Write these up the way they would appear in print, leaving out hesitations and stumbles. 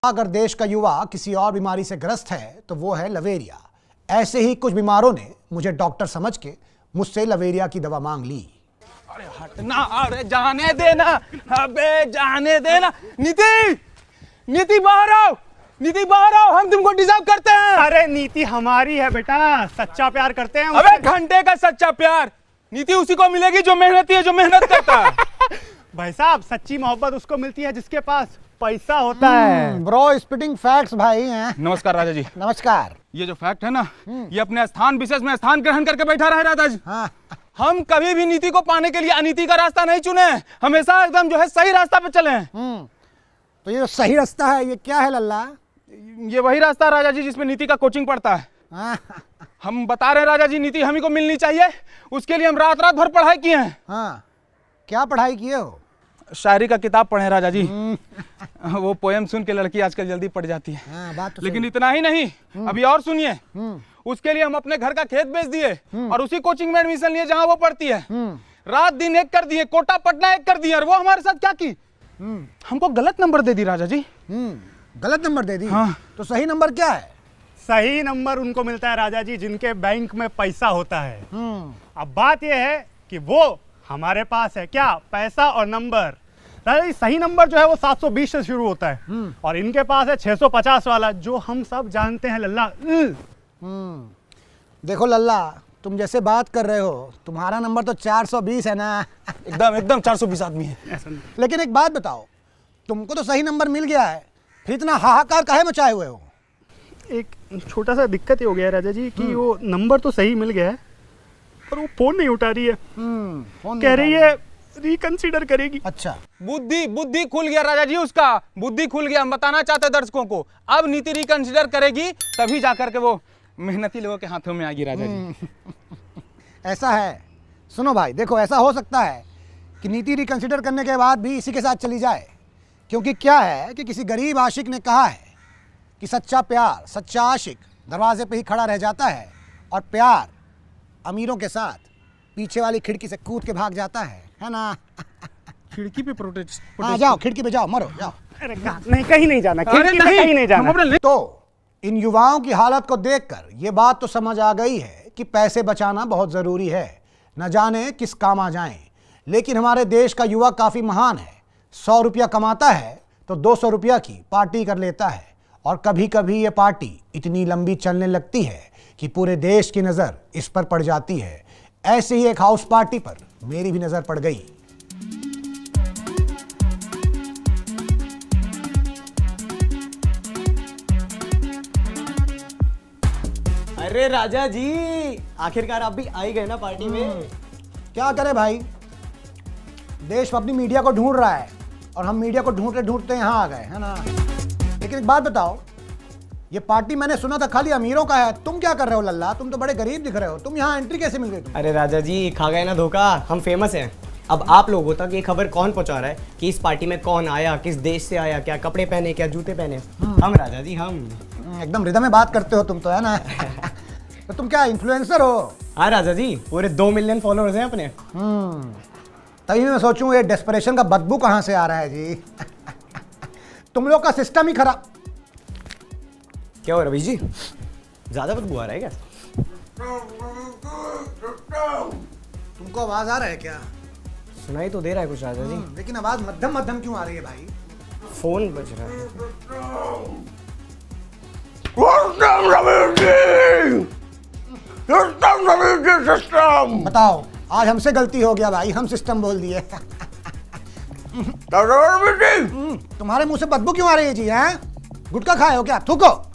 अगर देश का युवा किसी और बीमारी से ग्रस्त है तो वो है लवेरिया। ऐसे ही कुछ बीमारों ने मुझे डॉक्टर समझ के मुझसे लवेरिया की दवा मांग ली। अरे हटना, अरे जाने देना, अबे जाने देना। नीति, नीति बाहर आओ, नीति बाहर आओ, हम तुमको डिजर्व करते हैं। अरे नीति हमारी है बेटा, सच्चा प्यार करते हैं। अबे घंटे का सच्चा प्यार नीति उसी को मिलेगी जो मेहनती है, जो मेहनत करता है। भाई साहब, सच्ची मोहब्बत उसको मिलती है जिसके पास पैसा होता है। ब्रो स्पिटिंग फैक्ट्स भाई हैं। नमस्कार राजा जी। नमस्कार। ये जो फैक्ट है ना, ये अपने स्थान विशेष में स्थान ग्रहण करके बैठा रहे राजा जी। हाँ। हम कभी भी नीति को पाने के लिए अनीति का रास्ता नहीं चुने, हमेशा एकदम जो है सही रास्ता पे चले। तो ये जो सही रास्ता है ये क्या है लल्ला? ये वही रास्ता है राजा जी जिसमें नीति का कोचिंग पड़ता है। हाँ। हम बता रहे हैं राजा जी, नीति हम ही को मिलनी चाहिए, उसके लिए हम रात रात भर पढ़ाई किए हैं। हाँ, क्या पढ़ाई किए हो? शायरी का किताब पढ़े राजा जी। वो पोएम सुन के लड़की आजकल जल्दी पड़ जाती है। हाँ, बात तो लेकिन इतना ही नहीं, अभी और सुनिए। उसके लिए हम अपने घर का खेत बेच दिए और उसी कोचिंग में एडमिशन लिए जहां वो पढ़ती है। रात दिन एक कर दिए, कोटा पटना एक कर दिए, और वो हमारे साथ क्या की, हमको गलत नंबर दे दी राजा जी। गलत नंबर दे दी? हाँ। तो सही नंबर क्या है? सही नंबर उनको मिलता है राजा जी जिनके बैंक में पैसा होता है। अब बात यह है कि वो हमारे पास है क्या, पैसा और नंबर। राजा जी सही नंबर जो है वो 720 से शुरू होता है और इनके पास है 650 वाला, जो हम सब जानते हैं लल्ला। देखो लल्ला, तुम जैसे बात कर रहे हो, तुम्हारा नंबर तो 420 है ना। एकदम एकदम 420 आदमी है। लेकिन एक बात बताओ, तुमको तो सही नंबर मिल गया है, फिर इतना हाहाकार काहे मचाए हुए हो? एक छोटा सा दिक्कत ये हो गया है राजा जी कि वो नंबर तो सही मिल गया है पर वो फोन नहीं उठा रही है। फोन कह रही है रिकंसीडर करेगी। अच्छा, बुद्धि खुल गया राजा जी, उसका बुद्धि खुल गया। हम बताना चाहते हैं दर्शकों को, अब नीति रिकंसिडर करेगी तभी जाकर के वो मेहनती लोगों के हाथों में आएगी राजा जी। ऐसा है। सुनो भाई, देखो ऐसा हो सकता है कि नीति रिकंसिडर करने के बाद भी इसी के साथ चली जाए, क्योंकि क्या है कि किसी गरीब आशिक ने कहा है कि सच्चा प्यार, सच्चा आशिक दरवाजे पे ही खड़ा रह जाता है और प्यार अमीरों के साथ पीछे वाली खिड़की से कूद के भाग जाता है ना? खिड़की पे प्रोटेस्ट। हाँ, जाओ खिड़की पे जाओ, मरो जाओ। अरे नहीं, कहीं नहीं जाना, खिड़की पे कहीं नहीं जाना। तो इन युवाओं की हालत को देखकर ये बात तो समझ आ गई है कि पैसे बचाना बहुत ज़रूरी है, न जाने किस काम आ जाएं। लेकिन हमारे देश का युवा काफ़ी महान है। 100 रुपया कमाता है तो 200 रुपया की पार्टी कर लेता है, और कभी कभी ये पार्टी इतनी लंबी चलने लगती है कि पूरे देश की नज़र इस पर पड़ जाती है। ऐसे ही एक हाउस पार्टी पर मेरी भी नज़र पड़ गई। अरे राजा जी, आखिरकार आप भी आ ही गए ना पार्टी में। क्या करे भाई, देश अपनी मीडिया को ढूंढ रहा है और हम मीडिया को ढूंढते ढूंढते यहाँ आ गए, है ना? लेकिन एक बात बताओ, ये पार्टी मैंने सुना था खाली अमीरों का है, तुम क्या कर रहे हो लल्ला? तुम तो बड़े गरीब दिख रहे हो, तुम यहाँ एंट्री कैसे मिल गई तुम? अरे राजा जी, खा गए ना धोखा, हम फेमस हैं। अब आप लोगों तक ये खबर कौन पहुंचा रहा है कि इस पार्टी में कौन आया, किस देश से आया, क्या कपड़े पहने, क्या जूते पहने? हम राजा जी, हम। एकदम रिदम में बात करते हो तुम तो, है ना? तो तुम क्या इन्फ्लुएंसर हो? हाँ राजा जी, पूरे 2 मिलियन फॉलोअर्स हैं अपने। तभी मैं सोचूं ये डेस्परेशन का बदबू कहाँ से आ रहा है जी। तुम लोग का सिस्टम ही खराब। क्या हो रवि जी, ज्यादा बदबू आ रहा है क्या? तुमको आवाज आ रहा है क्या? सुनाई तो दे रहा है कुछ राजा जी। लेकिन आवाज मध्यम मध्यम क्यों आ रही है भाई? फोन बज रहा है। बताओ, आज हमसे गलती हो गया भाई, हम सिस्टम बोल दिए। तुम्हारे मुंह से बदबू क्यों आ रही है जी? हैं? गुटखा खाए हो क्या? थूको।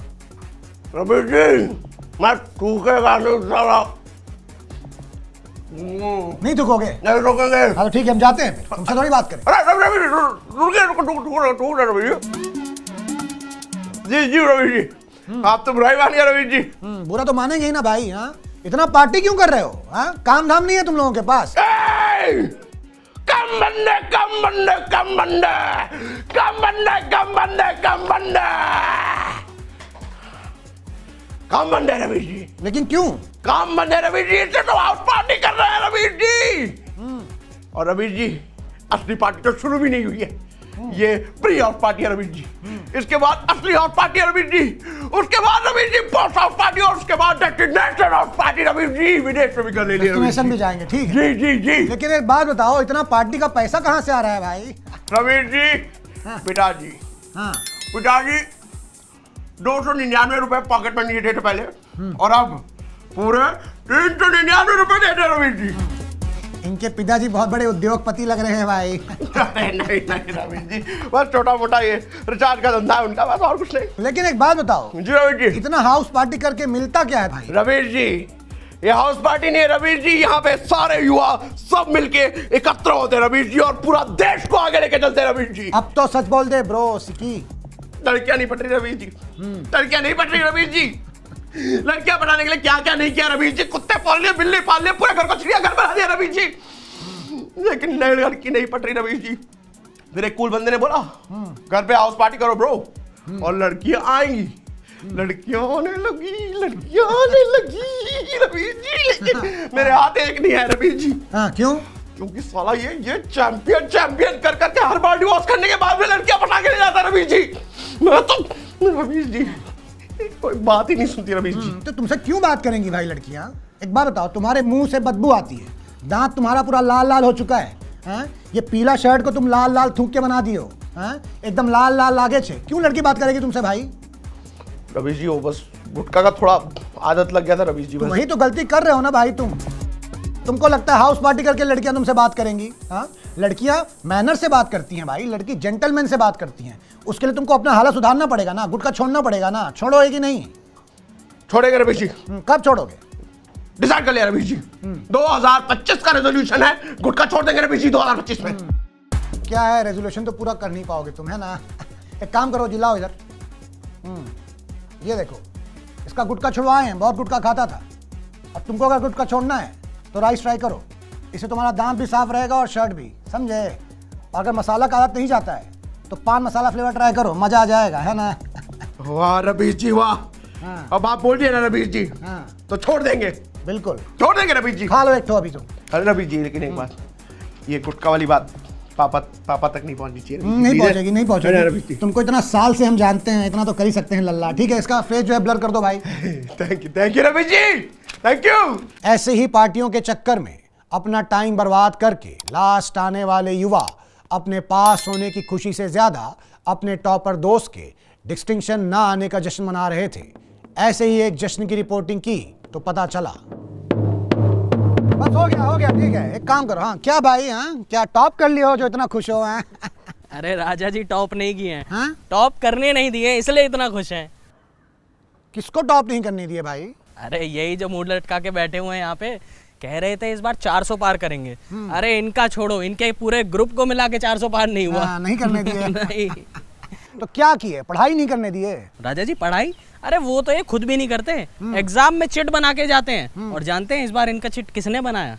रवि जी, मैं थूकेगा नहीं साला। नहीं थूकोगे? नहीं रोकेंगे। हाँ तो ठीक है, हम जाते हैं, तुमसे थोड़ी बात करें। अरे रवि जी, जी रवि जी, आप तो बुराई मान गए रवि जी। बुरा तो मानेंगे ही ना भाई। हाँ, इतना पार्टी क्यों कर रहे हो? हाँ, काम धाम नहीं है तुम लोगों के पास? कम बंदे, कम बंदे, कम बंदे, कम बंदे, कम बंदे, कम बंदे, कम बंदे रवि जी। लेकिन क्यों? काम बंदे रवि जी, इससे तो हाउस पार्टी कर रहे हैं रवि जी। और रवि जी, असली पार्टी तो शुरू भी नहीं हुई है। ये प्री हाउस पार्टी है रवीश जी, इसके बाद असली हाउस पार्टी है रवीश जी, उसके बाद रवीश जी पोस्ट हाउस पार्टी, और उसके बाद डेस्टिनेशन हाउस पार्टी रवीश जी, विदेश में भी कर ले लिया रवीश डेस्टिनेशन भी जी। जाएंगे, ठीक है। जी जी जी लेकिन एक बात बताओ, इतना पार्टी का पैसा कहाँ से आ रहा है भाई? रवीश जी, पिताजी हाँ, पिताजी 299 रुपए पॉकेट में लिए थे पहले, और अब पूरे 399 रुपए देते रवीश जी। इनके पिताजी बहुत बड़े उद्योगपति लग रहे हैं भाई। नहीं नहीं नहीं रवीश जी, बस छोटा मोटा ये रिचार्ज का धंधा है उनका, बस और कुछ नहीं। लेकिन एक बात बताओ, जी रवीश जी, इतना हाउस पार्टी करके मिलता क्या है भाई? रवीश जी ये हाउस पार्टी नहीं है रवीश जी, यहाँ पे सारे युवा सब मिलके एकत्र होते हैं रवीश जी, और पूरा देश को आगे लेके चलते हैं रवीश जी। अब तो सच बोल दे ब्रो सिकी। लड़कियां नहीं पट रही रवीश जी, लड़कियां नहीं पट रही रवीश जी। लड़कियां बनाने के लिए क्या क्या नहीं किया रवीश जी, कुत्ते पाल लिए, बिल्ली पाल लिए, पूरे घर को चिड़ियाघर बना दिया रवीश जी, लेकिन नई लड़की नहीं पट रही रवीश जी। फिर एक कूल बंदे ने बोला घर पे हाउस पार्टी करो ब्रो, और लड़कियां आएंगी, लड़कियां आने लगी रवीश जी, लेकिन मेरे हाथ एक नहीं है रवीश जी। हाँ, क्यों? क्योंकि साला ये चैंपियन कर करके हर बार डिवोर्स करने के बाद में लड़कियां पटा के ले जाता है रवीश जी। मैं तो रवीश जी कोई बात ही नहीं सुनती रवीश जी। तो तुमसे क्यों बात करेंगी भाई लड़कियां? एक बात बताओ, तुम्हारे मुंह से बदबू आती है, दांत तुम्हारा पूरा लाल लाल हो चुका है, हैं? ये पीला शर्ट को तुम लाल लाल थूक के बना दियो, हैं? एकदम लाल लाल लागे छे, क्यों लड़की बात करेगी तुमसे भाई? रवीश जी वो बस गुटखा का थोड़ा आदत लग गया था रवीश जी, तो बस। वही तो गलती कर रहे हो ना भाई तुमको लगता है हाउस पार्टी करके लड़कियां तुमसे बात करेंगी? हाँ, लड़कियां मैनर से बात करती हैं भाई, लड़की जेंटलमैन से बात करती हैं, उसके लिए तुमको अपना हालत सुधारना पड़ेगा ना, गुटखा छोड़ना पड़ेगा ना। छोड़ोगे कि नहीं? छोड़ेंगे रवीश जी, कब छोड़ोगे? डिसाइड कर लिया रवीश जी, 2025 का रेजोल्यूशन है, गुटखा छोड़ देंगे रवीश जी 2025 में। क्या है रेजोल्यूशन तो पूरा कर नहीं पाओगे तुम, है ना? एक काम करो, जिलाओ इधर। ये देखो, इसका गुटखा छुड़वाए हैं, बहुत गुटखा खाता था। अब तुमको अगर गुटखा छोड़ना है तो राइस ट्राई करो, इससे तुम्हारा दांत भी साफ रहेगा और शर्ट भी, समझे? अगर मसाला का आदत नहीं जाता है तो पान मसाला फ्लेवर ट्राई करो, मजा आ जाएगा, है ना? वाह रवीश जी वाह, हाँ। अब आप बोल दिए ना रवीश जी, हाँ, तो छोड़ देंगे, बिल्कुल। छोड़ देंगे रवीश जी। खा लो एक ठो अभी तुम। अरे रवीश जी लेकिन एक बात, ये गुटखा वाली बात पापा तक नहीं पहुंचनी चाहिए। नहीं पहुंचेगी, नहीं अरे रवीश पहुंचेगी। जी तुमको इतना साल से हम जानते हैं, इतना तो कर ही सकते हैं लल्ला। ठीक है, इसका फेस जो है ब्लर कर दो भाई। Thank you Ravish ji, thank you. ऐसे ही पार्टियों के चक्कर में अपना टाइम बर्बाद करके लास्ट आने वाले युवा अपने पास होने की खुशी से ज्यादा अपने टॉपर दोस्त के डिस्टिंक्शन ना आने का जश्न मना रहे थे। ऐसे ही एक जश्न की रिपोर्टिंग की तो पता चला। बस हो गया, ठीक है। एक काम करो, हाँ क्या भाई, हाँ क्या टॉप कर लियो जो इतना खुश हो? हाँ अरे राजा जी टॉप नहीं किए हैं, हाँ? टॉप करने नहीं दिए इसलिए इतना खुश हैं। किसको टॉप नहीं करने दिए भाई? अरे यही जो मूड लटका के बैठे हुए हैं यहाँ पे, कह रहे थे इस बार 400 पार करेंगे। अरे इनका छोड़ो, इनके पूरे ग्रुप को मिला के 400 पार नहीं हुआ। हाँ, नहीं करने दिए। नहीं तो क्या किए? पढ़ाई नहीं करने दिए? राजा जी पढ़ाई, अरे वो तो ये खुद भी नहीं करते, एग्जाम में चिट बना के जाते हैं। और जानते हैं इस बार इनका चिट किसने बनाया?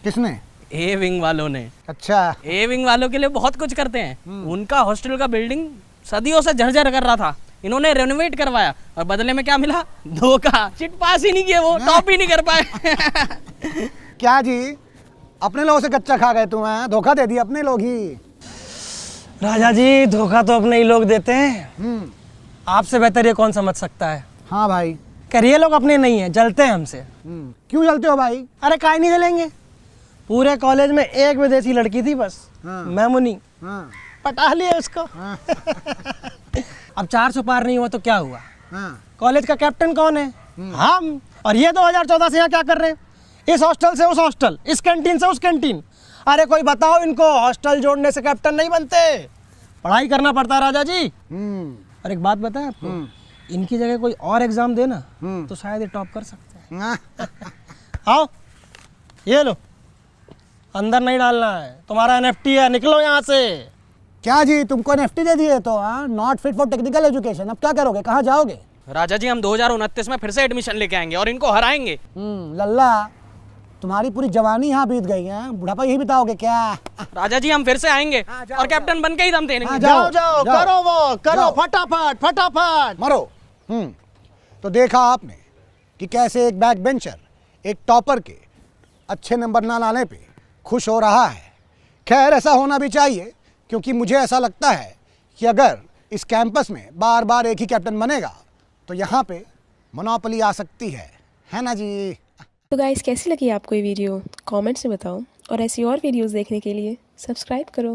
किसने? ए विंग वालों ने। अच्छा, ए विंग वालों के लिए बहुत कुछ करते हैं। उनका हॉस्टल का बिल्डिंग सदियों से जर्जर कर रहा था, इन्होंने रेनोवेट करवाया और बदले में क्या मिला? धोखा। चिट पास ही नहीं किए, वो टॉप ही नहीं कर पाए। क्या जी, अपने लोगों से कच्चा खा गए तुम? हैं, धोखा दे दिया अपने लोग ही। राजा जी धोखा तो अपने ही लोग देते हैं, आपसे बेहतर ये कौन समझ सकता है? हाँ भाई। करिए लोग अपने नहीं है, जलते हैं हमसे। क्यों जलते हो भाई? अरे काहे नहीं जलेंगे, पूरे कॉलेज में एक विदेशी लड़की थी बस, हाँ। मैमुनी, हाँ, पटा लिया उसको। हाँ, अब 400 पार नहीं हुआ तो क्या हुआ? हाँ। कॉलेज का कैप्टन कौन है? हम। और ये 2014 से यहाँ क्या कर रहे हैं? इस हॉस्टल से उस हॉस्टल, इस कैंटीन से उस कैंटीन। अरे कोई बताओ, इनको हॉस्टल जोड़ने से कैप्टन नहीं बनते, पढ़ाई करना पड़ता है राजा जी। और एक बात बताएं आपको, इनकी जगह कोई और एग्जाम देना तो शायद ये टॉप कर सकते हैं। आओ ये लो, अंदर नहीं डालना है, तुम्हारा NFT है, निकलो यहाँ से। क्या जी, तुमको NFT दे दिए तो? हाँ, not fit for technical education. अब क्या करोगे, कहाँ जाओगे? राजा जी हम 2029 में फिर से एडमिशन लेके आएंगे और इनको हराएंगे। लल्ला, तुम्हारी पूरी जवानी यहाँ बीत गई है, बुढ़ापा यही बिताओगे क्या? राजा जी हम फिर से आएंगे जाओ, और कैप्टन बन के ही दम देंगे। हाँ, जाओ जाओ, जाओ, करो वो, करो जाओ। फटाफट फटाफट। मरो। तो देखा आपने कि कैसे एक बैक बेंचर एक टॉपर के अच्छे नंबर ना लाने पे खुश हो रहा है। खैर ऐसा होना भी चाहिए, क्योंकि मुझे ऐसा लगता है कि अगर इस कैंपस में बार बार एक ही कैप्टन बनेगा तो यहाँ पे मोनोपोली आ सकती है ना जी। तो गाइस कैसी लगी आपको ये वीडियो कमेंट्स में बताओ और ऐसी और वीडियोस देखने के लिए सब्सक्राइब करो।